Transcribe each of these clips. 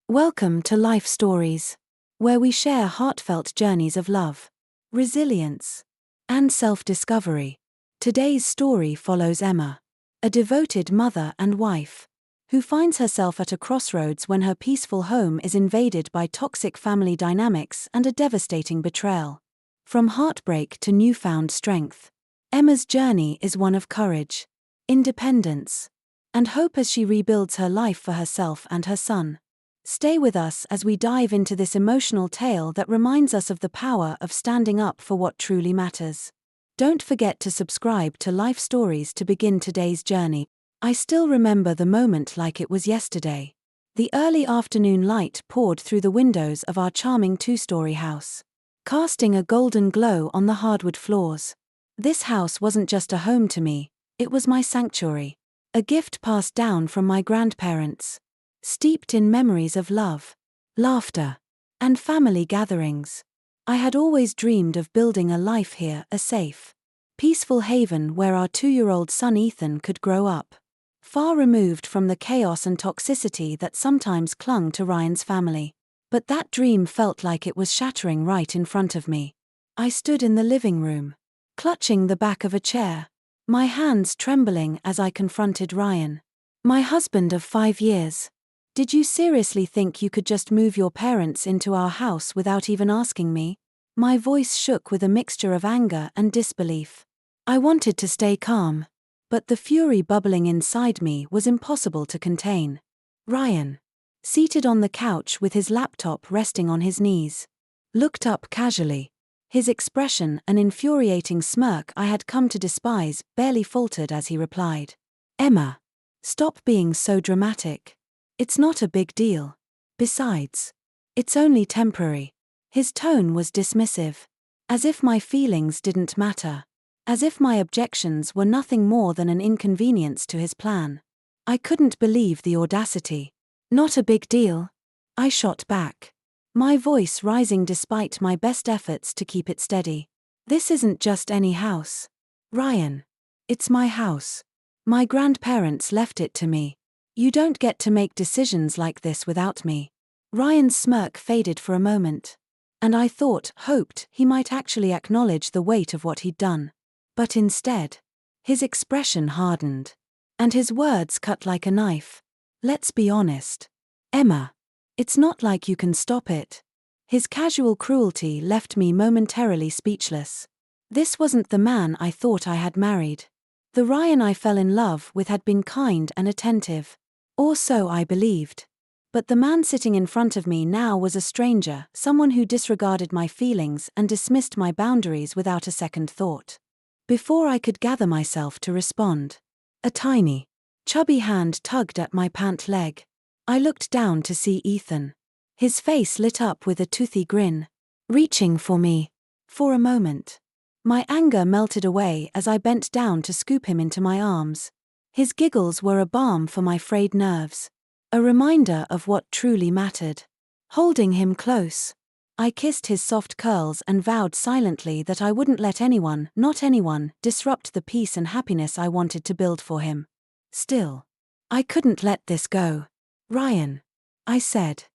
Welcome to Life Stories, where we share heartfelt journeys of love, resilience, and self-discovery. Today's story follows Emma, a devoted mother and wife, who finds herself at a crossroads when her peaceful home is invaded by toxic family dynamics and a devastating betrayal. From heartbreak to newfound strength, Emma's journey is one of courage, independence, and hope as she rebuilds her life for herself and her son. Stay with us as we dive into this emotional tale that reminds us of the power of standing up for what truly matters. Don't forget to subscribe to Life Stories to begin today's journey. I still remember the moment like it was yesterday. The early afternoon light poured through the windows of our charming two-story house, casting a golden glow on the hardwood floors. This house wasn't just a home to me, it was my sanctuary, a gift passed down from my grandparents, steeped in memories of love, laughter, and family gatherings. I had always dreamed of building a life here, a safe, peaceful haven where our 2-year-old son Ethan could grow up, far removed from the chaos and toxicity that sometimes clung to Ryan's family. But that dream felt like it was shattering right in front of me. I stood in the living room, clutching the back of a chair, my hands trembling as I confronted Ryan, my husband of 5 years. Did you seriously think you could just move your parents into our house without even asking me? My voice shook with a mixture of anger and disbelief. I wanted to stay calm, but the fury bubbling inside me was impossible to contain. Ryan, seated on the couch with his laptop resting on his knees, looked up casually. His expression, an infuriating smirk I had come to despise, barely faltered as he replied, "Emma, stop being so dramatic. It's not a big deal. Besides, it's only temporary." His tone was dismissive, as if my feelings didn't matter, as if my objections were nothing more than an inconvenience to his plan. I couldn't believe the audacity. "Not a big deal," I shot back, my voice rising despite my best efforts to keep it steady. "This isn't just any house, Ryan. It's my house. My grandparents left it to me. You don't get to make decisions like this without me." Ryan's smirk faded for a moment, and I hoped he might actually acknowledge the weight of what he'd done. But instead, his expression hardened, and his words cut like a knife. "Let's be honest, Emma. It's not like you can stop it." His casual cruelty left me momentarily speechless. This wasn't the man I thought I had married. The Ryan I fell in love with had been kind and attentive. Or so I believed. But the man sitting in front of me now was a stranger, someone who disregarded my feelings and dismissed my boundaries without a second thought. Before I could gather myself to respond, a tiny, chubby hand tugged at my pant leg. I looked down to see Ethan. His face lit up with a toothy grin, reaching for me. For a moment, my anger melted away as I bent down to scoop him into my arms. His giggles were a balm for my frayed nerves, a reminder of what truly mattered. Holding him close, I kissed his soft curls and vowed silently that I wouldn't let anyone, not anyone, disrupt the peace and happiness I wanted to build for him. Still, I couldn't let this go. "Ryan," I said,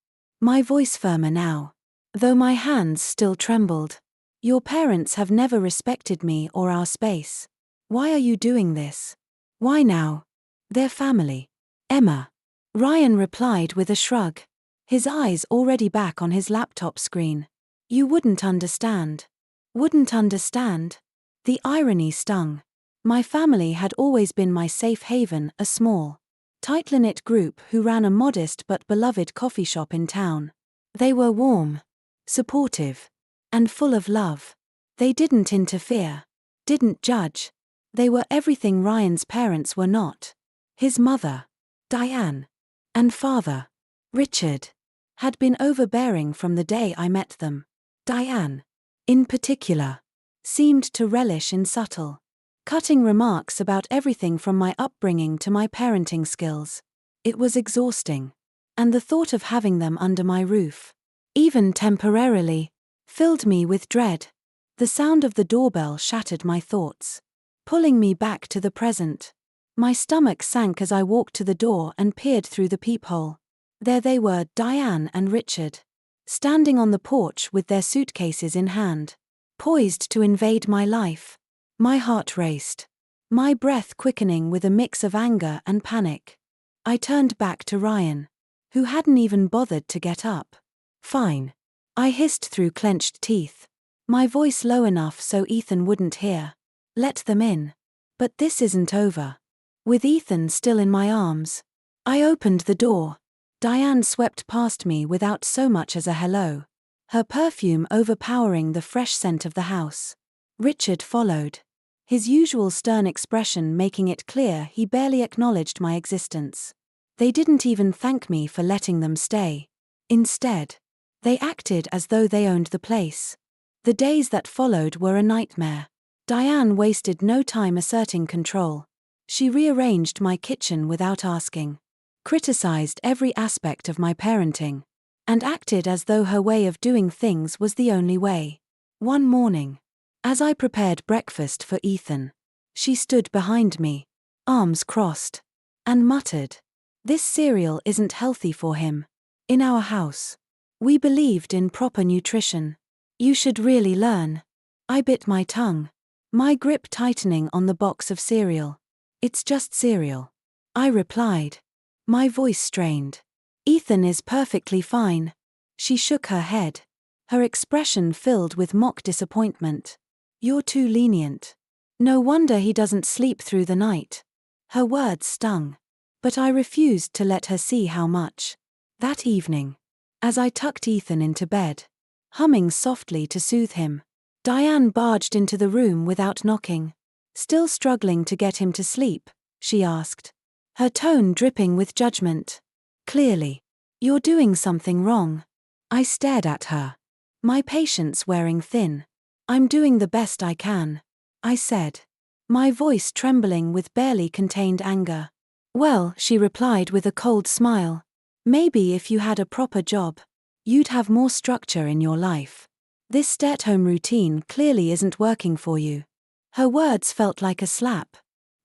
my voice firmer now, though my hands still trembled, "your parents have never respected me or our space. Why are you doing this? Why now? They're family." "Emma," Ryan replied with a shrug, his eyes already back on his laptop screen. "You wouldn't understand." Wouldn't understand? The irony stung. My family had always been my safe haven, a small, tight-knit group who ran a modest but beloved coffee shop in town. They were warm, supportive, and full of love. They didn't interfere, didn't judge. They were everything Ryan's parents were not. His mother, Diane, and father, Richard, had been overbearing from the day I met them. Diane, in particular, seemed to relish in subtle, cutting remarks about everything from my upbringing to my parenting skills. It was exhausting, and the thought of having them under my roof, even temporarily, filled me with dread. The sound of the doorbell shattered my thoughts, pulling me back to the present. My stomach sank as I walked to the door and peered through the peephole. There they were, Diane and Richard, standing on the porch with their suitcases in hand, poised to invade my life. My heart raced, my breath quickening with a mix of anger and panic. I turned back to Ryan, who hadn't even bothered to get up. "Fine," I hissed through clenched teeth, my voice low enough so Ethan wouldn't hear. "Let them in." But this isn't over. With Ethan still in my arms, I opened the door. Diane swept past me without so much as a hello, her perfume overpowering the fresh scent of the house. Richard followed, his usual stern expression making it clear he barely acknowledged my existence. They didn't even thank me for letting them stay. Instead, they acted as though they owned the place. The days that followed were a nightmare. Diane wasted no time asserting control. She rearranged my kitchen without asking, criticized every aspect of my parenting, and acted as though her way of doing things was the only way. One morning, as I prepared breakfast for Ethan, she stood behind me, arms crossed, and muttered, "This cereal isn't healthy for him. In our house, we believed in proper nutrition. You should really learn." I bit my tongue, my grip tightening on the box of cereal. "It's just cereal," I replied, my voice strained. "Ethan is perfectly fine." She shook her head, her expression filled with mock disappointment. "You're too lenient. No wonder he doesn't sleep through the night." Her words stung, but I refused to let her see how much. That evening, as I tucked Ethan into bed, humming softly to soothe him, Diane barged into the room without knocking. "Still struggling to get him to sleep?" she asked, her tone dripping with judgment. "Clearly, you're doing something wrong." I stared at her, my patience wearing thin. "I'm doing the best I can," I said, my voice trembling with barely contained anger. "Well," she replied with a cold smile, "maybe if you had a proper job, you'd have more structure in your life. This stay-at-home routine clearly isn't working for you." Her words felt like a slap,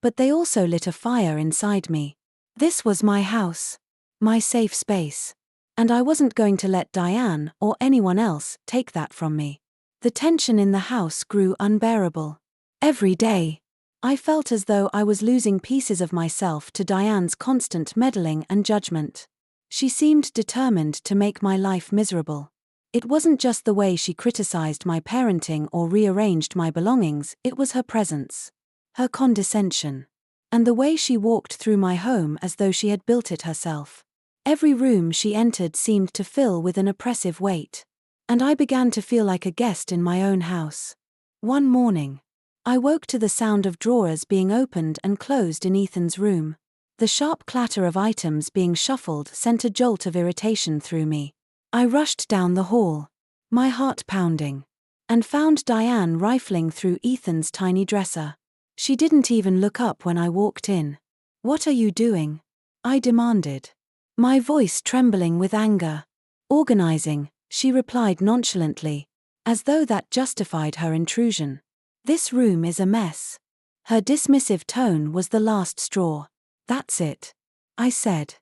but they also lit a fire inside me. This was my house, my safe space, and I wasn't going to let Diane or anyone else take that from me. The tension in the house grew unbearable. Every day, I felt as though I was losing pieces of myself to Diane's constant meddling and judgment. She seemed determined to make my life miserable. It wasn't just the way she criticized my parenting or rearranged my belongings, it was her presence, her condescension, and the way she walked through my home as though she had built it herself. Every room she entered seemed to fill with an oppressive weight, and I began to feel like a guest in my own house. One morning, I woke to the sound of drawers being opened and closed in Ethan's room. The sharp clatter of items being shuffled sent a jolt of irritation through me. I rushed down the hall, my heart pounding, and found Diane rifling through Ethan's tiny dresser. She didn't even look up when I walked in. "What are you doing?" I demanded, my voice trembling with anger. "Organizing," she replied nonchalantly, as though that justified her intrusion. "This room is a mess." Her dismissive tone was the last straw. "That's it," I said,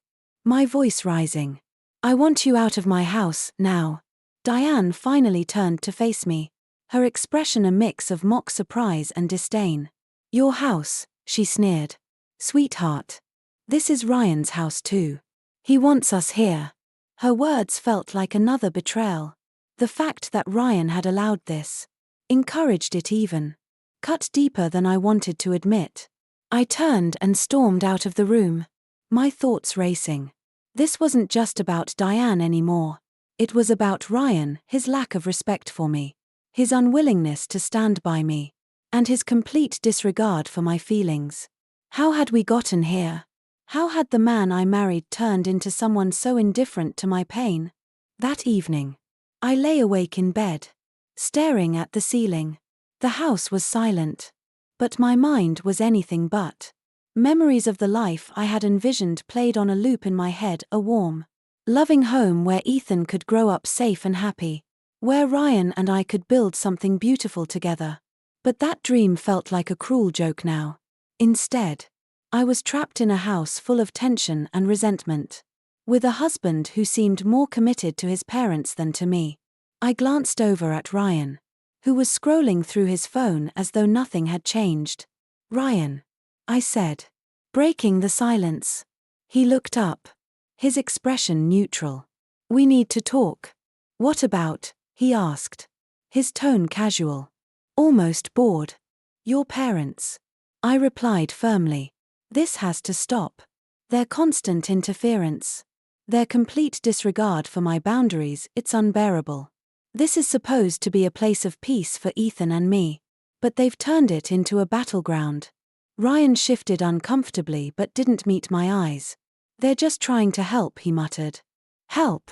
my voice rising. "I want you out of my house, now." Diane finally turned to face me, her expression a mix of mock surprise and disdain. "Your house," she sneered. "Sweetheart, this is Ryan's house too. He wants us here." Her words felt like another betrayal. The fact that Ryan had allowed this, encouraged it even, cut deeper than I wanted to admit. I turned and stormed out of the room, my thoughts racing. This wasn't just about Diane anymore. It was about Ryan, his lack of respect for me, his unwillingness to stand by me, and his complete disregard for my feelings. How had we gotten here? How had the man I married turned into someone so indifferent to my pain? That evening, I lay awake in bed, staring at the ceiling. The house was silent, but my mind was anything but. Memories of the life I had envisioned played on a loop in my head, a warm, loving home where Ethan could grow up safe and happy, where Ryan and I could build something beautiful together. But that dream felt like a cruel joke now. Instead, I was trapped in a house full of tension and resentment. with a husband who seemed more committed to his parents than to me. I glanced over at Ryan, who was scrolling through his phone as though nothing had changed. "Ryan," I said, breaking the silence. He looked up, his expression neutral. "We need to talk." "What about?" he asked, his tone casual, almost bored. "Your parents," I replied firmly. "This has to stop. Their constant interference. Their complete disregard for my boundaries, it's unbearable. This is supposed to be a place of peace for Ethan and me, but they've turned it into a battleground." Ryan shifted uncomfortably but didn't meet my eyes. "They're just trying to help," he muttered. "Help?"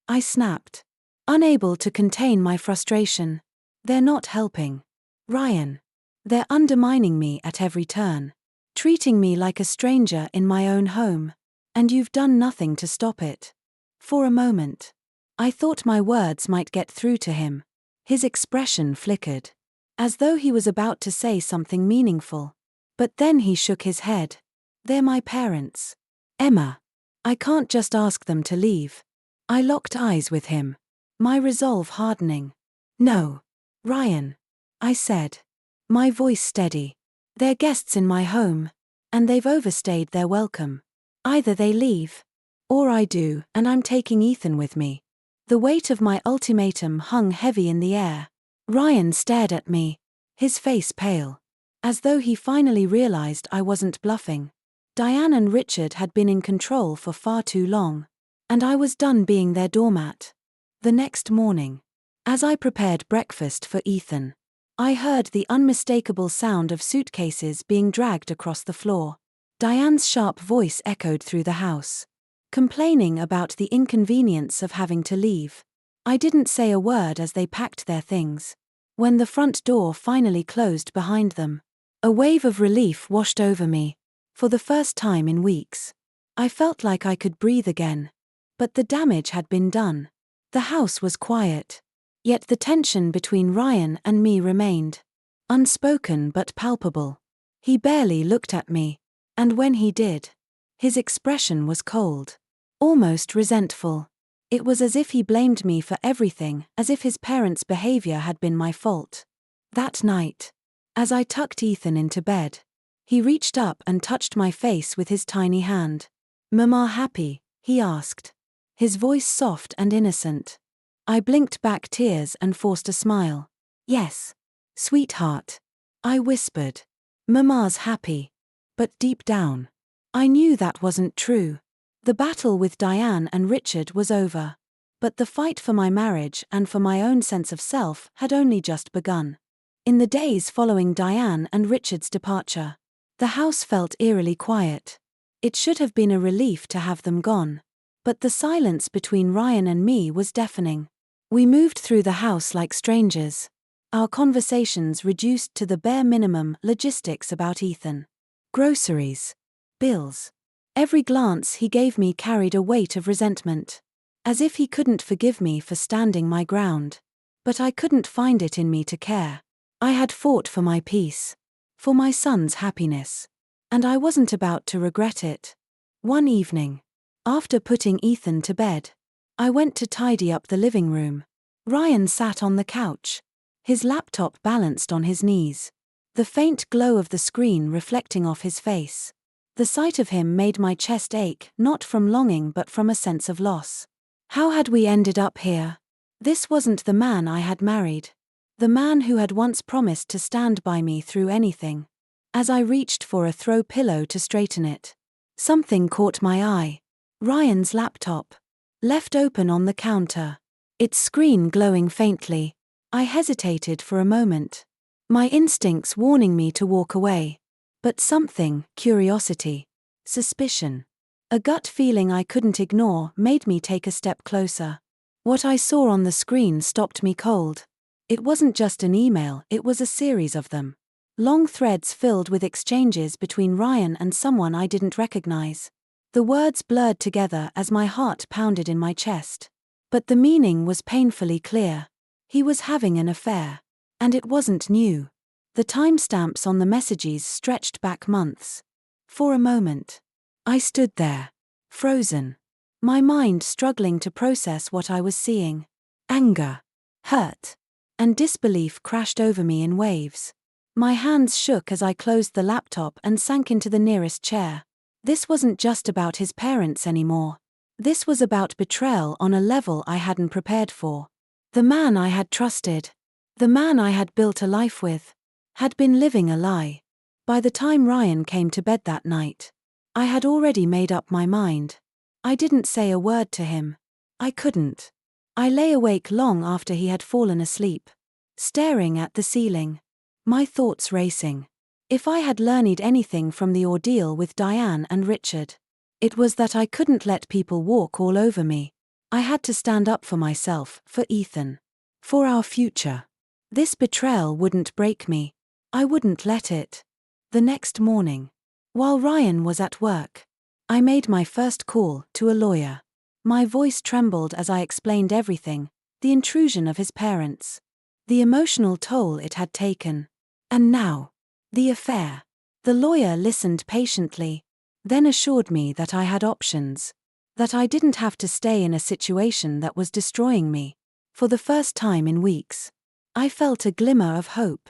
I snapped, unable to contain my frustration. "They're not helping, Ryan. They're undermining me at every turn, treating me like a stranger in my own home. And you've done nothing to stop it." For a moment, I thought my words might get through to him. His expression flickered, as though he was about to say something meaningful. But then he shook his head. "They're my parents, Emma. I can't just ask them to leave." I locked eyes with him, my resolve hardening. "No, Ryan," I said, my voice steady. "They're guests in my home, and they've overstayed their welcome. Either they leave, or I do, and I'm taking Ethan with me." The weight of my ultimatum hung heavy in the air. Ryan stared at me, his face pale, as though he finally realized I wasn't bluffing. Diane and Richard had been in control for far too long, and I was done being their doormat. The next morning, as I prepared breakfast for Ethan, I heard the unmistakable sound of suitcases being dragged across the floor. Diane's sharp voice echoed through the house, complaining about the inconvenience of having to leave. I didn't say a word as they packed their things. When the front door finally closed behind them, a wave of relief washed over me. For the first time in weeks, I felt like I could breathe again. But the damage had been done. The house was quiet. Yet the tension between Ryan and me remained, unspoken but palpable. He barely looked at me, and when he did, his expression was cold, almost resentful. It was as if he blamed me for everything, as if his parents' behavior had been my fault. That night, as I tucked Ethan into bed, he reached up and touched my face with his tiny hand. "Mama happy?" he asked, his voice soft and innocent. I blinked back tears and forced a smile. "Yes, sweetheart," I whispered. "Mama's happy." But deep down, I knew that wasn't true. The battle with Diane and Richard was over. But the fight for my marriage and for my own sense of self had only just begun. In the days following Diane and Richard's departure, the house felt eerily quiet. It should have been a relief to have them gone. But the silence between Ryan and me was deafening. We moved through the house like strangers, our conversations reduced to the bare minimum logistics about Ethan. Groceries, bills. Every glance he gave me carried a weight of resentment, as if he couldn't forgive me for standing my ground. But I couldn't find it in me to care. I had fought for my peace, for my son's happiness, and I wasn't about to regret it. One evening, after putting Ethan to bed, I went to tidy up the living room. Ryan sat on the couch, his laptop balanced on his knees, the faint glow of the screen reflecting off his face. The sight of him made my chest ache, not from longing but from a sense of loss. How had we ended up here? This wasn't the man I had married, the man who had once promised to stand by me through anything. As I reached for a throw pillow to straighten it, something caught my eye. Ryan's laptop, left open on the counter, its screen glowing faintly. I hesitated for a moment, my instincts warning me to walk away. But something, curiosity, suspicion, a gut feeling I couldn't ignore, made me take a step closer. What I saw on the screen stopped me cold. It wasn't just an email, it was a series of them. Long threads filled with exchanges between Ryan and someone I didn't recognize. The words blurred together as my heart pounded in my chest. But the meaning was painfully clear. He was having an affair. And it wasn't new. The timestamps on the messages stretched back months. For a moment, I stood there, frozen, my mind struggling to process what I was seeing. Anger, hurt, and disbelief crashed over me in waves. My hands shook as I closed the laptop and sank into the nearest chair. This wasn't just about his parents anymore. This was about betrayal on a level I hadn't prepared for. The man I had trusted, the man I had built a life with, had been living a lie. By the time Ryan came to bed that night, I had already made up my mind. I didn't say a word to him. I couldn't. I lay awake long after he had fallen asleep, staring at the ceiling, my thoughts racing. If I had learned anything from the ordeal with Diane and Richard, it was that I couldn't let people walk all over me. I had to stand up for myself, for Ethan, for our future. This betrayal wouldn't break me. I wouldn't let it. The next morning, while Ryan was at work, I made my first call to a lawyer. My voice trembled as I explained everything, the intrusion of his parents, the emotional toll it had taken, and now, the affair. The lawyer listened patiently, then assured me that I had options, that I didn't have to stay in a situation that was destroying me. For the first time in weeks, I felt a glimmer of hope.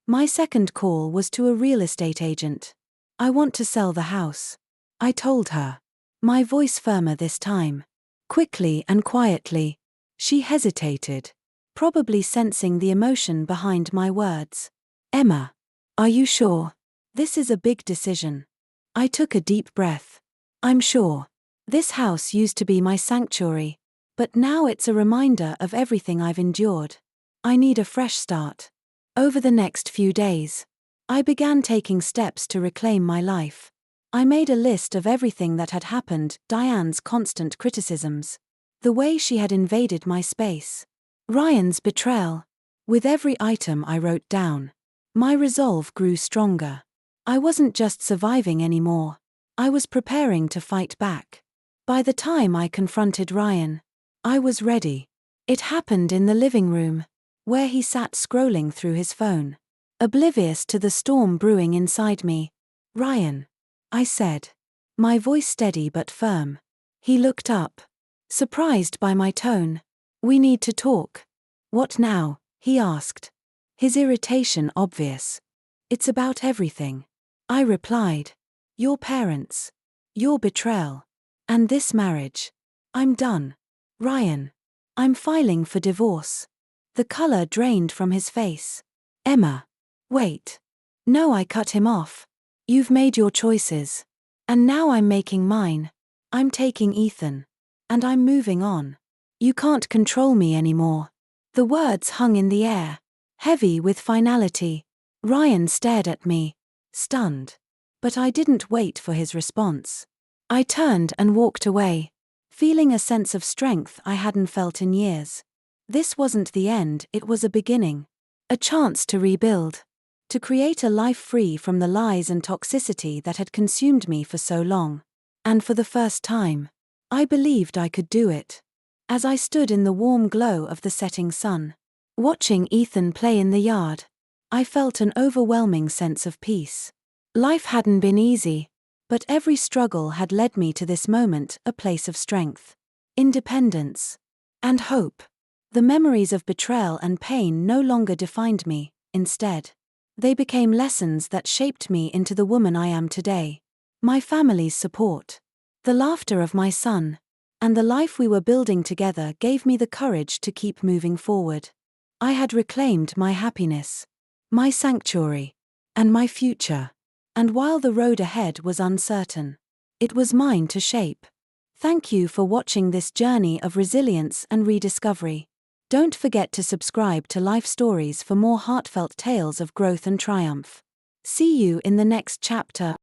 My second call was to a real estate agent. I want to sell the house, I told her, my voice firmer this time. Quickly and quietly, she hesitated, probably sensing the emotion behind my words. Emma, are you sure? This is a big decision. I took a deep breath. I'm sure. This house used to be my sanctuary, but now it's a reminder of everything I've endured. I need a fresh start. Over the next few days, I began taking steps to reclaim my life. I made a list of everything that had happened, Diane's constant criticisms, the way she had invaded my space, Ryan's betrayal. With every item I wrote down, my resolve grew stronger. I wasn't just surviving anymore. I was preparing to fight back. By the time I confronted Ryan, I was ready. It happened in the living room, where he sat scrolling through his phone, oblivious to the storm brewing inside me. Ryan, I said, my voice steady but firm. He looked up, surprised by my tone. We need to talk. What now? He asked, his irritation obvious. It's about everything, I replied. Your parents, your betrayal, and this marriage. I'm done. Ryan, I'm filing for divorce. The color drained from his face. Emma, wait. No, I cut him off. You've made your choices. And now I'm making mine. I'm taking Ethan. And I'm moving on. You can't control me anymore. The words hung in the air, heavy with finality. Ryan stared at me, stunned. But I didn't wait for his response. I turned and walked away, feeling a sense of strength I hadn't felt in years. This wasn't the end, it was a beginning. A chance to rebuild. To create a life free from the lies and toxicity that had consumed me for so long. And for the first time, I believed I could do it. As I stood in the warm glow of the setting sun, watching Ethan play in the yard, I felt an overwhelming sense of peace. Life hadn't been easy, but every struggle had led me to this moment, a place of strength, independence, and hope. The memories of betrayal and pain no longer defined me, instead, they became lessons that shaped me into the woman I am today. My family's support, the laughter of my son, and the life we were building together gave me the courage to keep moving forward. I had reclaimed my happiness, my sanctuary, and my future. And while the road ahead was uncertain, it was mine to shape. Thank you for watching this journey of resilience and rediscovery. Don't forget to subscribe to Life Stories for more heartfelt tales of growth and triumph. See you in the next chapter.